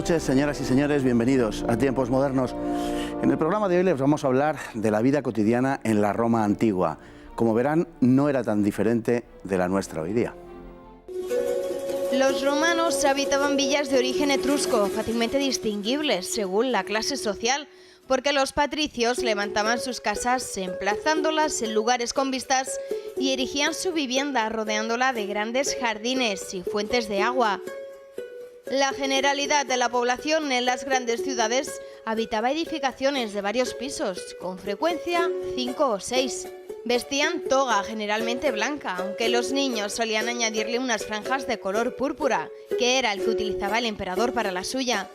noches, señoras y señores, bienvenidos a Tiempos Modernos. En el programa de hoy les vamos a hablar de la vida cotidiana en la Roma antigua. Como verán, no era tan diferente de la nuestra hoy día. Los romanos habitaban villas de origen etrusco, fácilmente distinguibles según la clase social, porque los patricios levantaban sus casas emplazándolas en lugares con vistas y erigían su vivienda rodeándola de grandes jardines y fuentes de agua. La generalidad de la población en las grandes ciudades habitaba edificaciones de varios pisos, con frecuencia 5 o 6. Vestían toga, generalmente blanca, aunque los niños solían añadirle unas franjas de color púrpura, que era el que utilizaba el emperador para la suya.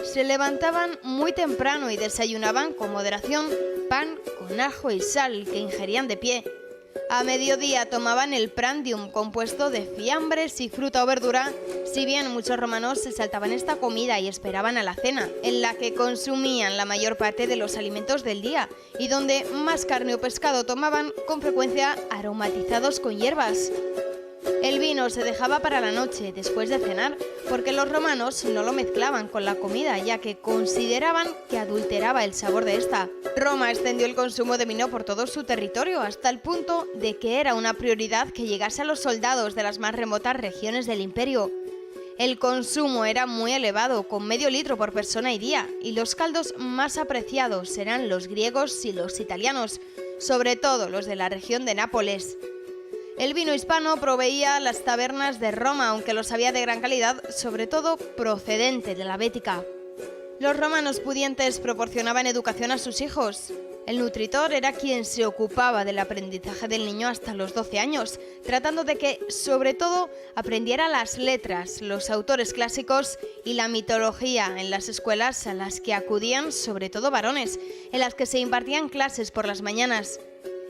Se levantaban muy temprano y desayunaban con moderación pan con ajo y sal que ingerían de pie. A mediodía tomaban el prandium, compuesto de fiambres y fruta o verdura, si bien muchos romanos se saltaban esta comida y esperaban a la cena, en la que consumían la mayor parte de los alimentos del día y donde más carne o pescado tomaban, con frecuencia aromatizados con hierbas. El vino se dejaba para la noche, después de cenar, porque los romanos no lo mezclaban con la comida, ya que consideraban que adulteraba el sabor de esta. Roma extendió el consumo de vino por todo su territorio, hasta el punto de que era una prioridad que llegase a los soldados de las más remotas regiones del imperio. El consumo era muy elevado, con medio litro por persona y día, y los caldos más apreciados eran los griegos y los italianos, sobre todo los de la región de Nápoles. El vino hispano proveía las tabernas de Roma, aunque los había de gran calidad, sobre todo procedente de la Bética. Los romanos pudientes proporcionaban educación a sus hijos. El nutritor era quien se ocupaba del aprendizaje del niño hasta los 12 años, tratando de que, sobre todo, aprendiera las letras, los autores clásicos y la mitología en las escuelas a las que acudían sobre todo varones, en las que se impartían clases por las mañanas.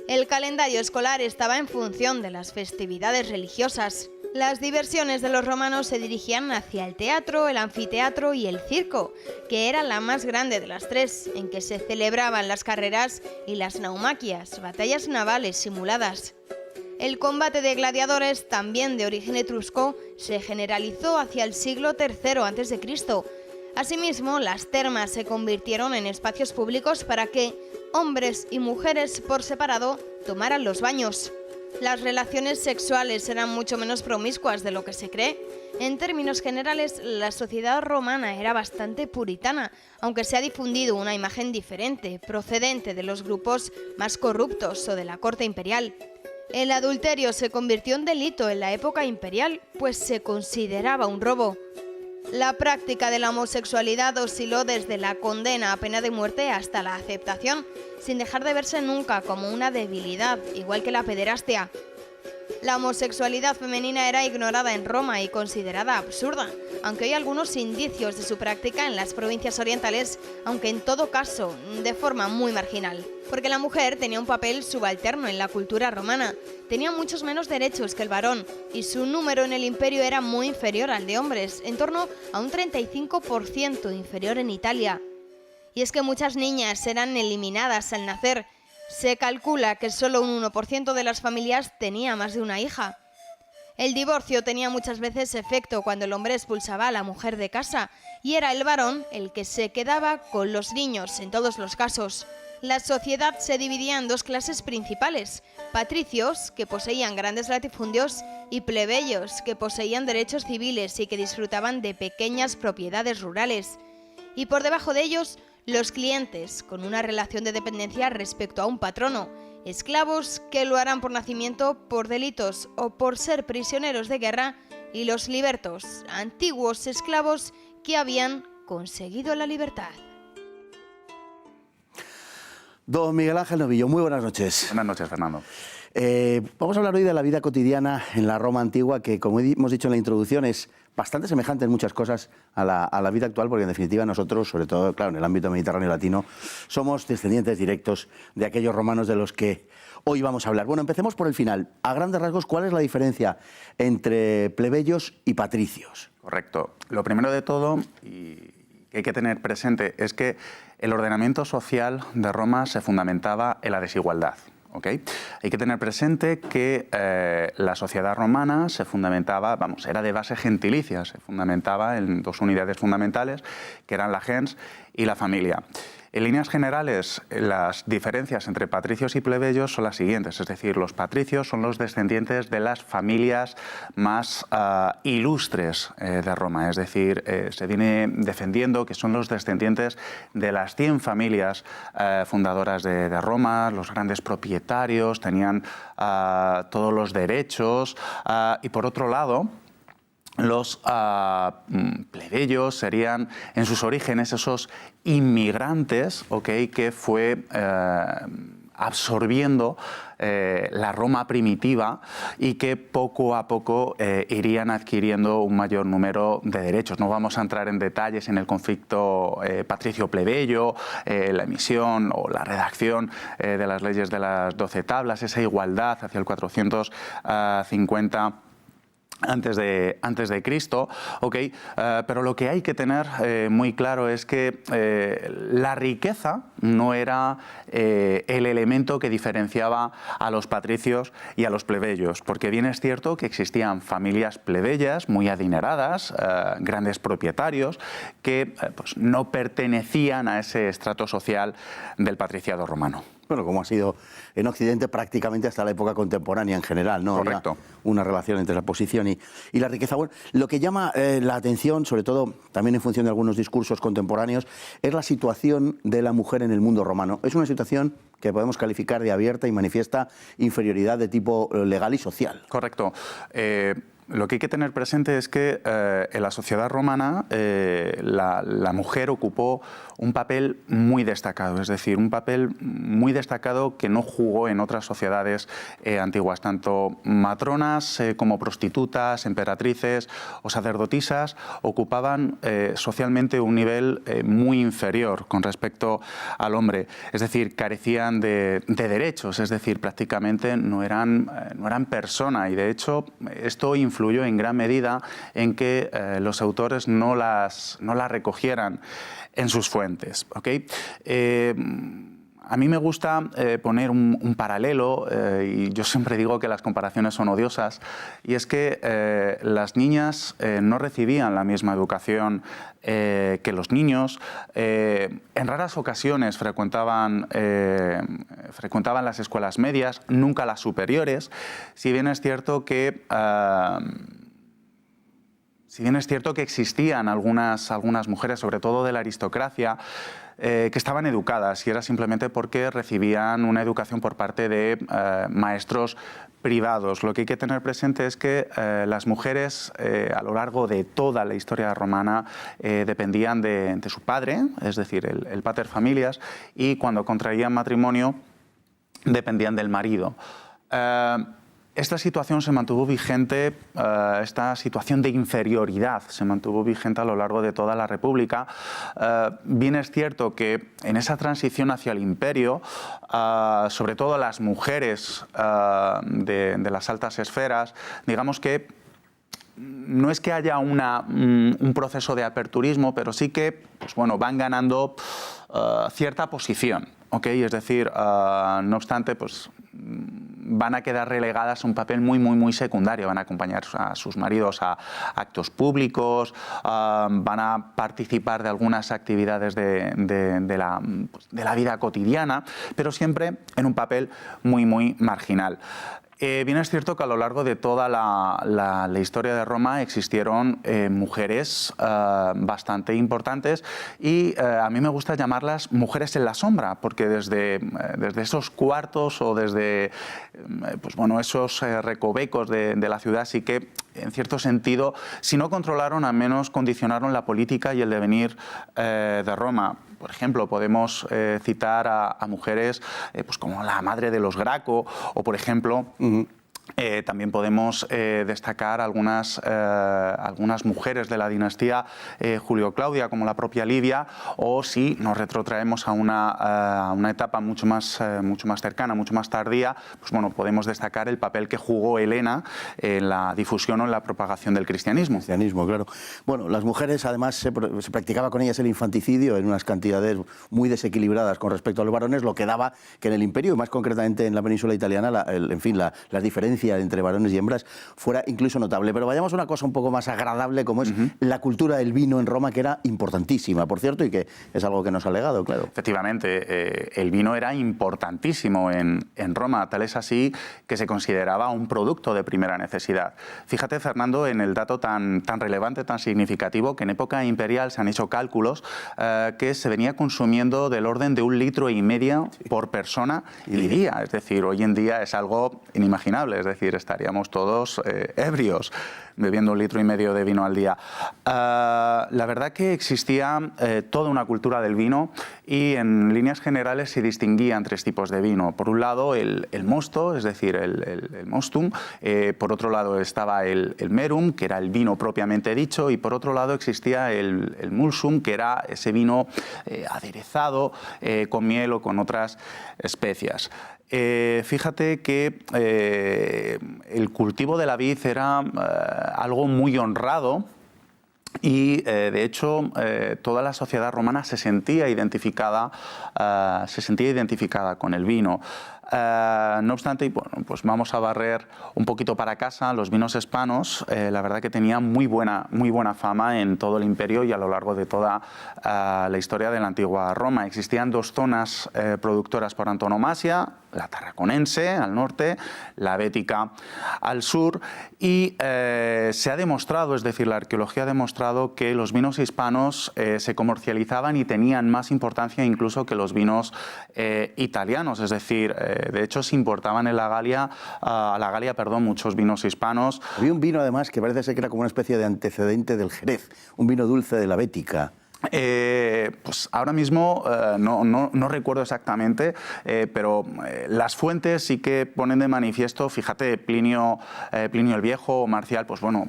El calendario escolar estaba en función de las festividades religiosas. Las diversiones de los romanos se dirigían hacia el teatro, el anfiteatro y el circo, que era la más grande de las tres, en que se celebraban las carreras y las naumaquias, batallas navales simuladas. El combate de gladiadores, también de origen etrusco, se generalizó hacia el siglo III a.C. Asimismo, las termas se convirtieron en espacios públicos para que hombres y mujeres por separado tomaran los baños. Las relaciones sexuales eran mucho menos promiscuas de lo que se cree. En términos generales, la sociedad romana era bastante puritana, aunque se ha difundido una imagen diferente, procedente de los grupos más corruptos o de la corte imperial. El adulterio se convirtió en delito en la época imperial, pues se consideraba un robo. La práctica de la homosexualidad osciló desde la condena a pena de muerte hasta la aceptación, sin dejar de verse nunca como una debilidad, igual que la pederastia. La homosexualidad femenina era ignorada en Roma y considerada absurda, aunque hay algunos indicios de su práctica en las provincias orientales, aunque en todo caso de forma muy marginal. Porque la mujer tenía un papel subalterno en la cultura romana, tenía muchos menos derechos que el varón y su número en el imperio era muy inferior al de hombres, en torno a un 35% inferior en Italia. Y es que muchas niñas eran eliminadas al nacer. Se calcula que solo un 1% de las familias tenía más de una hija. El divorcio tenía muchas veces efecto cuando el hombre expulsaba a la mujer de casa y era el varón el que se quedaba con los niños en todos los casos. La sociedad se dividía en dos clases principales: patricios, que poseían grandes latifundios, y plebeyos, que poseían derechos civiles y que disfrutaban de pequeñas propiedades rurales. Y por debajo de ellos, los clientes, con una relación de dependencia respecto a un patrono, esclavos que lo harán por nacimiento, por delitos o por ser prisioneros de guerra, y los libertos, antiguos esclavos que habían conseguido la libertad. Don Miguel Ángel Novillo, muy buenas noches. Buenas noches, Fernando. Vamos a hablar hoy de la vida cotidiana en la Roma antigua, que, como hemos dicho en la introducción, es bastante semejante en muchas cosas a la vida actual, porque en definitiva nosotros, sobre todo, claro, en el ámbito mediterráneo latino, somos descendientes directos de aquellos romanos de los que hoy vamos a hablar. Bueno, empecemos por el final. A grandes rasgos, ¿cuál es la diferencia entre plebeyos y patricios? Correcto. Lo primero de todo, y que hay que tener presente, es que el ordenamiento social de Roma se fundamentaba en la desigualdad. ¿okay? Hay que tener presente que la sociedad romana se fundamentaba, era de base gentilicia, se fundamentaba en dos unidades fundamentales, que eran la gens y la familia. En líneas generales, las diferencias entre patricios y plebeyos son las siguientes, es decir, los patricios son los descendientes de las familias más ilustres de Roma, es decir, se viene defendiendo que son los descendientes de las 100 familias fundadoras de Roma, los grandes propietarios, tenían todos los derechos y por otro lado, los plebeyos serían en sus orígenes esos inmigrantes, que fue absorbiendo la Roma primitiva y que poco a poco irían adquiriendo un mayor número de derechos. No vamos a entrar en detalles en el conflicto patricio-plebeyo, la emisión o la redacción de las leyes de las 12 tablas, esa igualdad hacia el 450 antes de Cristo, pero lo que hay que tener muy claro es que la riqueza no era el elemento que diferenciaba a los patricios y a los plebeyos, porque bien es cierto que existían familias plebeyas muy adineradas, grandes propietarios, que pues, no pertenecían a ese estrato social del patriciado romano. Bueno, como ha sido en Occidente prácticamente hasta la época contemporánea en general, ¿no? Correcto. Había una relación entre la posición y la riqueza. Bueno, lo que llama la atención, sobre todo también en función de algunos discursos contemporáneos, es la situación de la mujer en el mundo romano. Es una situación que podemos calificar de abierta y manifiesta inferioridad de tipo legal y social. Correcto. Lo que hay que tener presente es que en la sociedad romana la mujer ocupó un papel muy destacado, es decir, un papel muy destacado que no jugó en otras sociedades antiguas. Tanto matronas como prostitutas, emperatrices o sacerdotisas ocupaban socialmente un nivel muy inferior con respecto al hombre. Es decir, carecían de derechos, es decir, prácticamente no eran persona y de hecho esto influyó en gran medida en que los autores no las recogieran en sus fuentes. A mí me gusta poner un paralelo, y yo siempre digo que las comparaciones son odiosas, y es que las niñas no recibían la misma educación que los niños. En raras ocasiones frecuentaban las escuelas medias, nunca las superiores, si bien es cierto que existían algunas mujeres, sobre todo de la aristocracia, que estaban educadas y era simplemente porque recibían una educación por parte de maestros privados. Lo que hay que tener presente es que las mujeres a lo largo de toda la historia romana dependían de su padre, es decir, el pater familias, y cuando contraían matrimonio dependían del marido. Esta situación se mantuvo vigente, esta situación de inferioridad se mantuvo vigente a lo largo de toda la República. Bien es cierto que en esa transición hacia el imperio, sobre todo las mujeres de las altas esferas, digamos que no es que haya un proceso de aperturismo, pero sí que pues bueno, van ganando cierta posición. Es decir, no obstante, pues van a quedar relegadas a un papel muy secundario, van a acompañar a sus maridos a actos públicos, van a participar de algunas actividades de la vida cotidiana, pero siempre en un papel muy marginal. Bien es cierto que a lo largo de toda la historia de Roma existieron mujeres bastante importantes y a mí me gusta llamarlas mujeres en la sombra, porque desde esos cuartos o desde pues bueno, esos recovecos de la ciudad sí que, en cierto sentido, si no controlaron, al menos condicionaron la política y el devenir de Roma. Por ejemplo, podemos citar a mujeres pues como la madre de los Graco o, por ejemplo, También podemos destacar algunas mujeres de la dinastía Julio-Claudia, como la propia Livia, o si nos retrotraemos a una etapa mucho más cercana, mucho más tardía, pues bueno, podemos destacar el papel que jugó Helena en la difusión o en la propagación del cristianismo. Cristianismo, claro. Bueno, las mujeres, además, se practicaba con ellas el infanticidio en unas cantidades muy desequilibradas con respecto a los varones, lo que daba que en el imperio, y más concretamente en la península italiana, las diferencias entre varones y hembras fuera incluso notable. Pero vayamos a una cosa un poco más agradable, como es la cultura del vino en Roma, que era importantísima, por cierto, y que es algo que nos ha legado, claro. Efectivamente, el vino era importantísimo en Roma, tal es así que se consideraba un producto de primera necesidad. Fíjate, Fernando, en el dato tan relevante, tan significativo, que en época imperial se han hecho cálculos que se venía consumiendo del orden de 1,5 litros por persona y día. Es decir, hoy en día es algo inimaginable, es decir, estaríamos todos ebrios bebiendo 1,5 litros de vino al día. La verdad que existía toda una cultura del vino y en líneas generales se distinguían 3 tipos de vino. Por un lado el mosto, es decir, el mostum. Por otro lado estaba el merum, que era el vino propiamente dicho, y por otro lado existía el mulsum, que era ese vino aderezado con miel o con otras especias. Fíjate que el cultivo de la vid era algo muy honrado y, de hecho, toda la sociedad romana se sentía identificada con el vino. No obstante, bueno, pues vamos a barrer un poquito para casa. Los vinos hispanos, la verdad que tenían muy buena fama en todo el imperio y a lo largo de toda la historia de la antigua Roma. Existían 2 zonas productoras por antonomasia, la tarraconense al norte, la bética al sur, y se ha demostrado, es decir, la arqueología ha demostrado que los vinos hispanos se comercializaban y tenían más importancia incluso que los vinos italianos, es decir, de hecho se importaban a la Galia, muchos vinos hispanos. Había un vino además que parece ser que era como una especie de antecedente del Jerez, un vino dulce de la bética. Pues ahora mismo no recuerdo exactamente, pero las fuentes sí que ponen de manifiesto, fíjate, Plinio el Viejo o Marcial, pues bueno,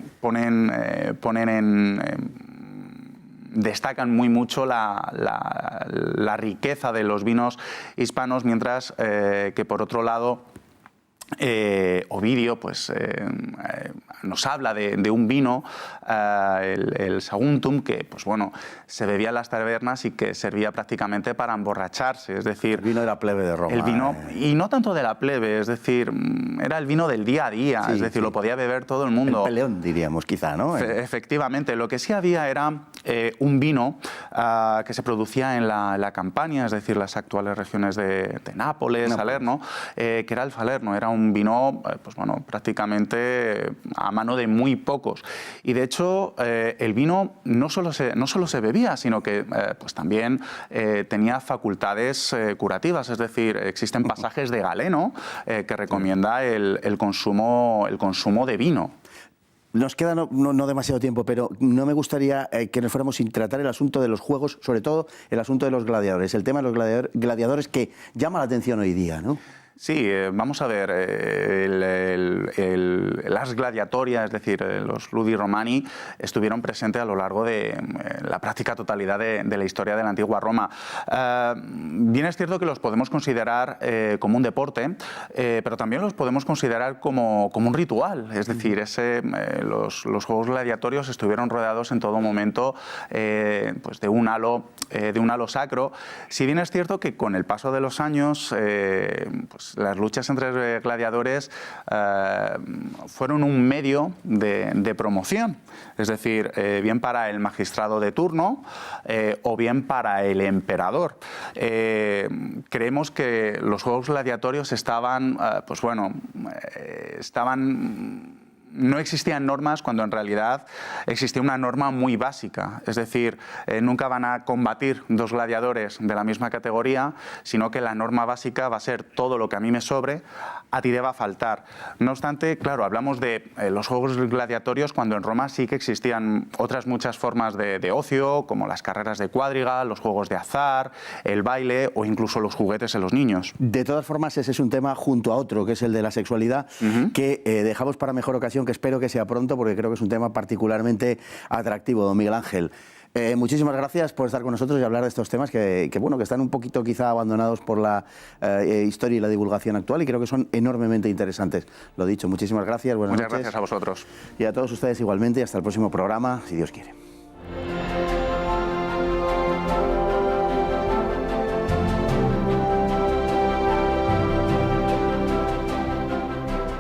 destacan muy mucho la riqueza de los vinos hispanos, mientras que por otro lado Ovidio pues, nos habla de un vino, el Saguntum, que pues, bueno, se bebía en las tabernas y que servía prácticamente para emborracharse. Es decir, el vino de la plebe de Roma. El vino, y no tanto de la plebe, es decir, era el vino del día a día, sí, es decir, sí, lo podía beber todo el mundo. El peleón, diríamos, quizá, ¿no? Efectivamente, lo que sí había era un vino que se producía en la Campania, es decir, las actuales regiones de Nápoles, Salerno, que era el Falerno, era un vino pues, bueno, prácticamente a mano de muy pocos. Y de hecho, el vino no solo se bebía, sino que pues, también tenía facultades curativas, es decir, existen pasajes de Galeno que recomienda el consumo de vino. Nos queda no demasiado tiempo, pero no me gustaría que nos fuéramos sin tratar el asunto de los juegos, sobre todo el asunto de los gladiadores, el tema de los gladiadores que llama la atención hoy día, ¿no? Sí, vamos a ver, las gladiatorias, es decir, los ludi romani, estuvieron presentes a lo largo de la práctica totalidad de la historia de la antigua Roma. Bien es cierto que los podemos considerar como un deporte, pero también los podemos considerar como un ritual, es decir, los juegos gladiatorios estuvieron rodeados en todo momento pues de un halo sacro. Si bien es cierto que con el paso de los años, pues las luchas entre gladiadores fueron un medio de promoción, es decir, bien para el magistrado de turno o bien para el emperador. Creemos que los juegos gladiatorios estaban no existían normas cuando en realidad existía una norma muy básica. Es decir, nunca van a combatir dos gladiadores de la misma categoría, sino que la norma básica va a ser todo lo que a mí me sobre, a ti te va a faltar. No obstante, claro, hablamos de los juegos gladiatorios cuando en Roma sí que existían otras muchas formas de ocio, como las carreras de cuadriga, los juegos de azar, el baile o incluso los juguetes en los niños. De todas formas, ese es un tema junto a otro, que es el de la sexualidad, que dejamos para mejor ocasión, que espero que sea pronto, porque creo que es un tema particularmente atractivo. Don Miguel Ángel, muchísimas gracias por estar con nosotros y hablar de estos temas que están un poquito quizá abandonados por la historia y la divulgación actual, y creo que son enormemente interesantes. Lo dicho, muchísimas gracias, buenas noches. Muchas gracias a vosotros. Y a todos ustedes igualmente, y hasta el próximo programa, si Dios quiere.